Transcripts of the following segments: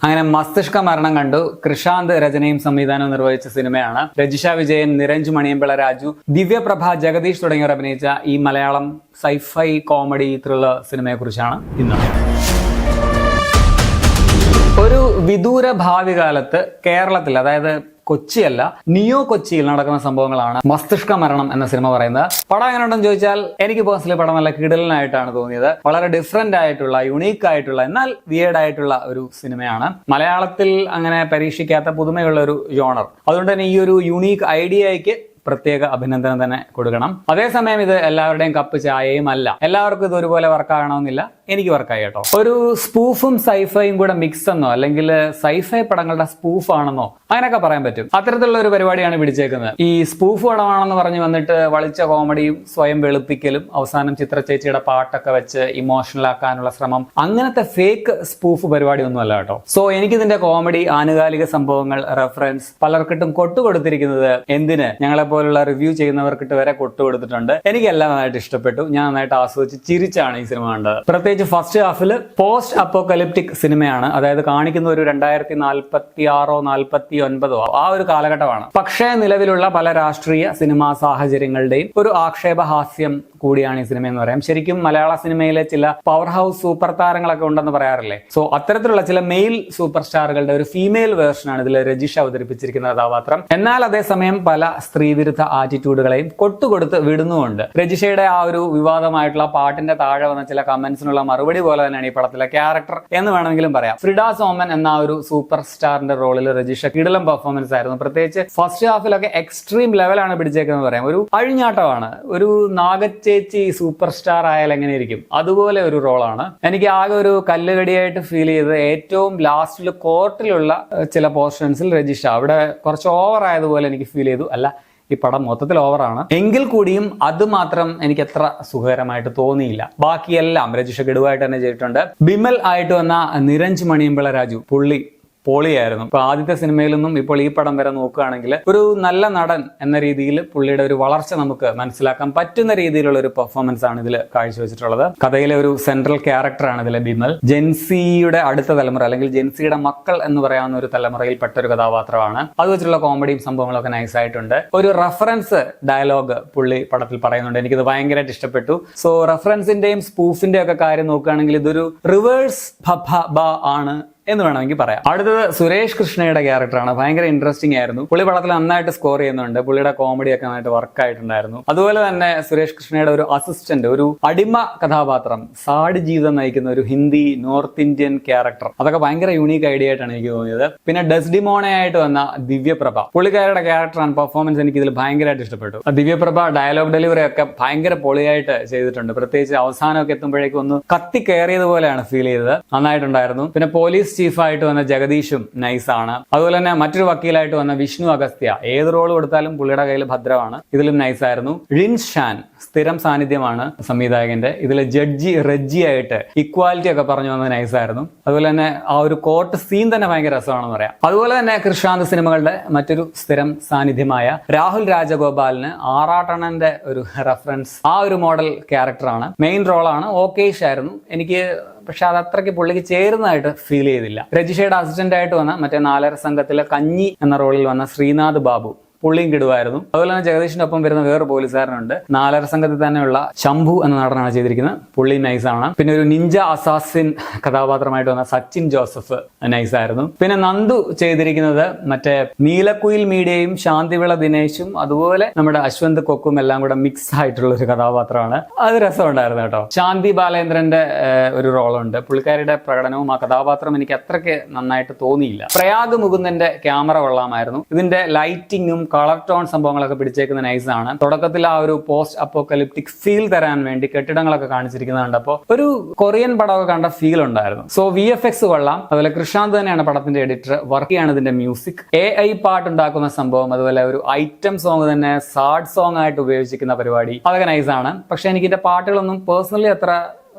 അങ്ങനെ മസ്തിഷ്ക മരണം കണ്ടു. കൃഷാന്ത് രചനയും സംവിധാനവും നിർവഹിച്ച സിനിമയാണ്. രജിഷ വിജയൻ, നിരഞ്ജ് മണിയമ്പിള്ള രാജു, ദിവ്യപ്രഭ, ജഗദീഷ് തുടങ്ങിയവർ അഭിനയിച്ച ഈ മലയാളം സൈഫൈ കോമഡി ത്രില്ലർ സിനിമയെ കുറിച്ചാണ് ഇന്ന്. ഒരു വിദൂര ഭാവി കാലത്ത് കേരളത്തിൽ, അതായത് കൊച്ചിയല്ല, നിയോ കൊച്ചിയിൽ നടക്കുന്ന സംഭവങ്ങളാണ് മസ്തിഷ്ക മരണം എന്ന സിനിമ പറയുന്നത്. പടം എങ്ങനെയുണ്ടെന്ന് ചോദിച്ചാൽ എനിക്ക് പേഴ്സണലി പടം നല്ല കിടലനായിട്ടാണ് തോന്നിയത്. വളരെ ഡിഫറെന്റ് ആയിട്ടുള്ള, യുണീക്ക് ആയിട്ടുള്ള, എന്നാൽ വിയേർഡ് ആയിട്ടുള്ള ഒരു സിനിമയാണ്. മലയാളത്തിൽ അങ്ങനെ പരീക്ഷിക്കാത്ത പുതുമയുള്ള ഒരു ജോണർ. അതുകൊണ്ട് തന്നെ ഈ ഒരു യുണീക്ക് ഐഡിയയ്ക്ക് പ്രത്യേക അഭിനന്ദനം തന്നെ കൊടുക്കണം. അതേസമയം ഇത് എല്ലാവരുടെയും കപ്പ് ചായയും അല്ല. എല്ലാവർക്കും ഇത് ഒരുപോലെ വർക്കാകണമെന്നില്ല. എനിക്ക് വർക്കായി കേട്ടോ. ഒരു സ്പൂഫും സൈഫൈയും കൂടെ മിക്സ് എന്നോ അല്ലെങ്കിൽ സൈഫൈ പടങ്ങളുടെ സ്പൂഫ് ആണെന്നോ അങ്ങനെയൊക്കെ പറയാൻ പറ്റും. അത്തരത്തിലുള്ള ഒരു പരിപാടിയാണ് പിടിച്ചേക്കുന്നത്. ഈ സ്പൂഫ് പടമാണെന്ന് പറഞ്ഞു വന്നിട്ട് വളിച്ച കോമഡിയും സ്വയം വെളുപ്പിക്കലും അവസാനം ചിത്രചേച്ചിയുടെ പാട്ടൊക്കെ വെച്ച് ഇമോഷണൽ ആക്കാനുള്ള ശ്രമം, അങ്ങനത്തെ ഫേക്ക് സ്പൂഫ് പരിപാടി ഒന്നും അല്ല കേട്ടോ. സോ എനിക്കിതിന്റെ കോമഡി, ആനുകാലിക സംഭവങ്ങൾ, റെഫറൻസ് പലർക്കിട്ടും കൊട്ടുകൊടുത്തിരിക്കുന്നത് എന്തിന്, ഞങ്ങളെ പോലുള്ള റിവ്യൂ ചെയ്യുന്നവർക്കിട്ട് വരെ കൊട്ടുകൊടുത്തിട്ടുണ്ട്. എനിക്കെല്ലാം നന്നായിട്ട് ഇഷ്ടപ്പെട്ടു. ഞാൻ നന്നായിട്ട് ആസ്വദിച്ച് ചിരിച്ചാണ് ഈ സിനിമ കണ്ടത്. പ്രത്യേകിച്ച് ഫസ്റ്റ് ഹാഫില് പോസ്റ്റ് അപ്പോകലിപ്റ്റിക് സിനിമയാണ്. അതായത് കാണിക്കുന്ന ഒരു 2046 49 ആ ഒരു കാലഘട്ടമാണ്. പക്ഷേ നിലവിലുള്ള പല രാഷ്ട്രീയ സിനിമാ സാഹചര്യങ്ങളുടെയും ഒരു ആക്ഷേപഹാസ്യം കൂടിയാണ് ഈ സിനിമ എന്ന് പറയാം. ശരിക്കും മലയാള സിനിമയിലെ ചില പവർ ഹൗസ് സൂപ്പർ താരങ്ങളൊക്കെ ഉണ്ടെന്ന് പറയാറില്ലേ. സോ അത്തരത്തിലുള്ള ചില മെയിൽ സൂപ്പർ സ്റ്റാറുകളുടെ ഒരു ഫീമെയിൽ വേർഷനാണ് ഇതിൽ രജിഷ അവതരിപ്പിച്ചിരിക്കുന്ന കഥാപാത്രം. എന്നാൽ അതേസമയം പല സ്ത്രീവിരുദ്ധ ആറ്റിറ്റ്യൂഡുകളെയും കൊട്ടുകൊടുത്ത് വിടുന്നുമുണ്ട്. രജിഷയുടെ ആ ഒരു വിവാദമായിട്ടുള്ള പാട്ടിന്റെ താഴെ വന്ന ചില കമന്റ്സിനുള്ള മറുപടി പോലെ തന്നെയാണ് ഈ പടത്തിലെ ക്യാരക്ടർ എന്ന് വേണമെങ്കിലും പറയാം. ഫ്രിഡ സോമൻ എന്ന ഒരു സൂപ്പർ സ്റ്റാറിന്റെ റോളിൽ രജിഷ കിടിലം പെർഫോമൻസ് ആയിരുന്നു. പ്രത്യേകിച്ച് ഫസ്റ്റ് ഹാഫിലൊക്കെ എക്സ്ട്രീം ലെവലാണ് പിടിച്ചേക്കുന്നത് പറയാം. ഒരു അഴിഞ്ഞാട്ടമാണ്. ഒരു നാഗച്ചേച്ചി സൂപ്പർ സ്റ്റാർ ആയാൽ എങ്ങനെയിരിക്കും അതുപോലെ ഒരു റോളാണ്. എനിക്ക് ആകെ ഒരു കല്ലുകടിയായിട്ട് ഫീൽ ചെയ്തത് ഏറ്റവും ലാസ്റ്റിൽ കോർട്ടിലുള്ള ചില പോർഷൻസിൽ രജിഷ അവിടെ കുറച്ച് ഓവർ ആയതുപോലെ എനിക്ക് ഫീൽ ചെയ്തു. അല്ല, ഈ പടം മൊത്തത്തിൽ ഓവറാണ്. എങ്കിൽ കൂടിയും അത് മാത്രം എനിക്ക് എത്ര സുഖകരമായിട്ട് തോന്നിയില്ല. ബാക്കിയെല്ലാം രജിഷ ഗഡുവായിട്ട് തന്നെ ചെയ്തിട്ടുണ്ട്. ബിമൽ ആയിട്ട് വന്ന നിരഞ്ജ് മണിയമ്പിള്ള രാജു, പുള്ളി പൊളിയായിരുന്നു. ഇപ്പൊ ആദ്യത്തെ സിനിമയിൽ നിന്നും ഇപ്പോൾ ഈ പടം വരെ നോക്കുകയാണെങ്കിൽ ഒരു നല്ല നടൻ എന്ന രീതിയിൽ പുള്ളിയുടെ ഒരു വളർച്ച നമുക്ക് മനസ്സിലാക്കാൻ പറ്റുന്ന രീതിയിലുള്ള ഒരു പെർഫോമൻസ് ആണ് ഇതിൽ കാഴ്ചവെച്ചിട്ടുള്ളത്. കഥയിലെ ഒരു സെൻട്രൽ ക്യാരക്ടറാണ് ഇതിലെ ബിമൽ. ജെൻസിയുടെ അടുത്ത തലമുറ അല്ലെങ്കിൽ ജെൻസിയുടെ മക്കൾ എന്ന് പറയാവുന്ന ഒരു തലമുറയിൽപ്പെട്ട ഒരു കഥാപാത്രമാണ്. അത് വെച്ചിട്ടുള്ള കോമഡിയും സംഭവങ്ങളൊക്കെ നൈസ് ആയിട്ടുണ്ട്. ഒരു റെഫറൻസ് ഡയലോഗ് പുള്ളി പടത്തിൽ പറയുന്നുണ്ട്. എനിക്കിത് ഭയങ്കരമായിട്ട് ഇഷ്ടപ്പെട്ടു. സോ റെഫറൻസിന്റെയും സ്പൂഫിന്റെയും ഒക്കെ കാര്യം നോക്കുകയാണെങ്കിൽ ഇതൊരു റിവേഴ്സ് ആണ് എന്ന് വേണമെങ്കിൽ പറയാം. അടുത്തത് സുരേഷ് കൃഷ്ണയുടെ ക്യാരക്ടറാണ്. ഭയങ്കര ഇൻട്രസ്റ്റിംഗ് ആയിരുന്നു. പുള്ളി പടത്തിൽ നന്നായിട്ട് സ്കോർ ചെയ്യുന്നുണ്ട്. പുള്ളിയുടെ കോമഡി ഒക്കെ നന്നായിട്ട് വർക്ക് ആയിട്ടുണ്ടായിരുന്നു. അതുപോലെ തന്നെ സുരേഷ് കൃഷ്ണയുടെ ഒരു അസിസ്റ്റന്റ്, ഒരു അടിമ കഥാപാത്രം, സാഡ് ജീവിതം നയിക്കുന്ന ഒരു ഹിന്ദി നോർത്ത് ഇന്ത്യൻ ക്യാരക്ടർ, അതൊക്കെ ഭയങ്കര യൂണീക്ക് ഐഡിയ ആയിട്ടാണ് എനിക്ക് തോന്നിയത്. പിന്നെ ഡെസ്ഡിമോണ ആയിട്ട് വന്ന ദിവ്യപ്രഭ, പുള്ളിക്കാരുടെ ക്യാരക്ടറാണ്. പെർഫോമൻസ് എനിക്ക് ഇതിൽ ഭയങ്കരമായിട്ട് ഇഷ്ടപ്പെട്ടു. ദിവ്യപ്രഭ ഡയലോഗ് ഡെലിവറി ഒക്കെ ഭയങ്കര പൊളിയായിട്ട് ചെയ്തിട്ടുണ്ട്. പ്രത്യേകിച്ച് അവസാനമൊക്കെ എത്തുമ്പോഴേക്കും ഒന്ന് കത്തി കയറിയതുപോലെയാണ് ഫീൽ ചെയ്തത്. നന്നായിട്ടുണ്ടായിരുന്നു. പിന്നെ പോലീസ് ചീഫായിട്ട് വന്ന ജഗദീഷും നൈസാണ്. അതുപോലെ തന്നെ മറ്റൊരു വക്കീലായിട്ട് വന്ന വിഷ്ണു അഗസ്ത്യ, ഏത് റോൾ കൊടുത്താലും പുള്ളിയുടെ കയ്യിൽ ഭദ്രമാണ്. ഇതിലും നൈസായിരുന്നു. റിൻസ് ഷാൻ സ്ഥിരം സാന്നിധ്യമാണ് സംവിധായകന്റെ. ഇതിലെ ജഡ്ജി റെജ്ജി ആയിട്ട് ഇക്വാലിറ്റി ഒക്കെ പറഞ്ഞു വന്നത് നൈസായിരുന്നു. അതുപോലെ തന്നെ ആ ഒരു കോർട്ട് സീൻ തന്നെ ഭയങ്കര രസമാണെന്ന് പറയാം. അതുപോലെ തന്നെ കൃഷാന്ത് സിനിമകളുടെ മറ്റൊരു സ്ഥിരം സാന്നിധ്യമായ രാഹുൽ രാജഗോപാലിന് ആറാട്ടണന്റെ ഒരു റെഫറൻസ്, ആ ഒരു മോഡൽ ക്യാരക്ടറാണ്. മെയിൻ റോളാണ്. ഓക്കേഷ് ആയിരുന്നു. എനിക്ക് പക്ഷെ അത് അത്രയ്ക്ക് പുള്ളിക്ക് ചേരുന്നതായിട്ട് ഫീൽ ചെയ്തില്ല. രജിഷയുടെ അസിസ്റ്റന്റ് ആയിട്ട് വന്ന മറ്റേ 4 സംഘത്തിലെ കഞ്ഞി എന്ന റോളിൽ വന്ന ശ്രീനാഥ് ബാബു, പുള്ളിയും കിടുവായിരുന്നു. അതുപോലെ തന്നെ ജഗദീഷിന്റെ ഒപ്പം വരുന്ന വേറെ പോലീസുകാരനുണ്ട്. 4 സംഘത്തിൽ തന്നെയുള്ള ശംഭു എന്ന നടനാണ് ചെയ്തിരിക്കുന്നത്. പുള്ളി നൈസാണ്. പിന്നെ ഒരു നിഞ്ച അസാസിൻ കഥാപാത്രമായിട്ട് വന്ന സച്ചിൻ ജോസഫ് നൈസായിരുന്നു. പിന്നെ നന്ദു ചെയ്തിരിക്കുന്നത് മറ്റേ നീലക്കുയിൽ മീഡിയയും ശാന്തിവിള ദിനേശും അതുപോലെ നമ്മുടെ അശ്വന്ത് കൊക്കും എല്ലാം കൂടെ മിക്സ് ആയിട്ടുള്ള ഒരു കഥാപാത്രമാണ്. അത് രസമുണ്ടായിരുന്നു കേട്ടോ. ശാന്തി ബാലേന്ദ്രന്റെ ഒരു റോളുണ്ട്. പുള്ളിക്കാരിയുടെ പ്രകടനവും ആ കഥാപാത്രം എനിക്ക് അത്രയ്ക്ക് നന്നായിട്ട് തോന്നിയില്ല. പ്രയാഗ് മുകുന്ദന്റെ ക്യാമറ കൊള്ളാമായിരുന്നു. ഇതിന്റെ ലൈറ്റിങ്ങും കളർ ടോൺ സംഭവങ്ങളൊക്കെ പിടിച്ചേക്കുന്ന നൈസാണ്. തുടക്കത്തിൽ ആ ഒരു പോസ്റ്റ് അപ്പോകലിപ്റ്റിക് ഫീൽ തരാൻ വേണ്ടി കെട്ടിടങ്ങളൊക്കെ കാണിച്ചിരിക്കുന്നത് കണ്ടപ്പോൾ ഒരു കൊറിയൻ പടമൊക്കെ കണ്ട ഫീൽ ഉണ്ടായിരുന്നു. സോ VFX കൊള്ളാം. അതുപോലെ കൃഷാന്ത് തന്നെയാണ് പടത്തിന്റെ എഡിറ്റർ. വർക്ക് ചെയ്യാണ് ഇതിന്റെ മ്യൂസിക്. AI പാട്ട് ഉണ്ടാക്കുന്ന സംഭവം, അതുപോലെ ഒരു ഐറ്റം സോങ് തന്നെ സാഡ് സോങ് ആയിട്ട് ഉപയോഗിച്ചിരിക്കുന്ന പരിപാടി, അതൊക്കെ നൈസാണ്. പക്ഷെ എനിക്ക് ഇതിന്റെ പാട്ടുകളൊന്നും പേഴ്സണലി അത്ര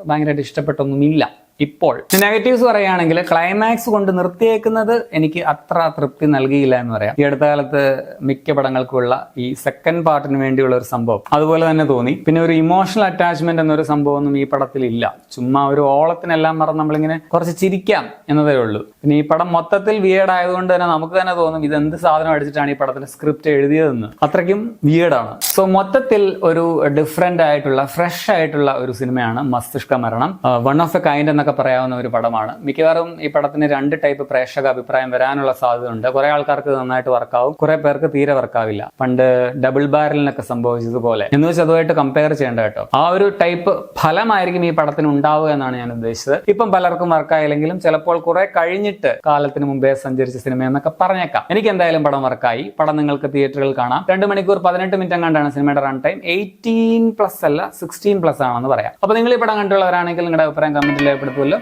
ഭയങ്കരമായിട്ട് ഇഷ്ടപ്പെട്ടൊന്നുമില്ല. ഇപ്പോൾ നെഗറ്റീവ്സ് പറയുകയാണെങ്കിൽ ക്ലൈമാക്സ് കൊണ്ട് നിർത്തിയേക്കുന്നത് എനിക്ക് അത്ര തൃപ്തി നൽകിയില്ല എന്ന് പറയാം. ഈ അടുത്ത കാലത്ത് മിക്ക പടങ്ങൾക്കുള്ള ഈ സെക്കൻഡ് പാർട്ടിന് വേണ്ടിയുള്ള ഒരു സംഭവം അതുപോലെ തന്നെ തോന്നി. പിന്നെ ഒരു ഇമോഷണൽ അറ്റാച്ച്മെന്റ് എന്നൊരു സംഭവമൊന്നും ഈ പടത്തിൽ ഇല്ല. ചുമ്മാ ഒരു ഓളത്തിനെല്ലാം മറന്ന് നമ്മളിങ്ങനെ കുറച്ച് ചിരിക്കാം എന്നതേ ഉള്ളൂ. പിന്നെ ഈ പടം മൊത്തത്തിൽ വിയേഡ് ആയതുകൊണ്ട് തന്നെ നമുക്ക് തന്നെ തോന്നും ഇത് എന്ത് സാധനം അടിച്ചിട്ടാണ് ഈ പടത്തിന്റെ സ്ക്രിപ്റ്റ് എഴുതിയതെന്ന്. അത്രയ്ക്കും വിയേഡാണ്. സോ മൊത്തത്തിൽ ഒരു ഡിഫറെന്റ് ആയിട്ടുള്ള ഫ്രഷ് ആയിട്ടുള്ള ഒരു സിനിമയാണ് മസ്തിഷ്ക മരണം. വൺ ഓഫ് എ കൈൻഡ് എന്നൊക്കെ പറയാവുന്ന ഒരു പടമാണ്. മിക്കവാറും ഈ പടത്തിന് 2 ടൈപ്പ് പ്രേക്ഷക അഭിപ്രായം വരാനുള്ള സാധ്യതയുണ്ട്. കുറെ ആൾക്കാർക്ക് നന്നായിട്ട് വർക്കാവും, കുറെ പേർക്ക് തീരെ വർക്കാവില്ല. പണ്ട് ഡബിൾ ബാരലിനൊക്കെ സംഭവിച്ചതുപോലെ എന്ന് വെച്ചാൽ അതുമായിട്ട് കമ്പയർ ചെയ്യേണ്ട കേട്ടോ. ആ ഒരു ടൈപ്പ് ഫലമായിരിക്കും ഈ പടത്തിന് ഉണ്ടാവുക എന്നാണ് ഞാൻ ഉദ്ദേശിച്ചത്. ഇപ്പം പലർക്കും വർക്കായില്ലെങ്കിലും ചിലപ്പോൾ കുറെ കഴിഞ്ഞിട്ട് കാലത്തിന് മുമ്പേ സഞ്ചരിച്ച സിനിമ എന്നൊക്കെ പറഞ്ഞേക്കാം. എനിക്ക് എന്തായാലും പടം വർക്കായി. പടം നിങ്ങൾക്ക് തിയേറ്ററുകളിൽ കാണാം. 2 മണിക്കൂർ 18 മിനിറ്റ് കണ്ടാണ് സിനിമയുടെ റൺ ടൈം. 18+ അല്ല 16+ ആണെന്ന് പറയാം. അപ്പൊ നിങ്ങൾ ഈ പടം കണ്ടുള്ളവരാണെങ്കിൽ നിങ്ങളുടെ അഭിപ്രായം കമന്റിൽ രേഖപ്പെടുത്തുമല്ലോ.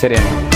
ശരിയാണ്.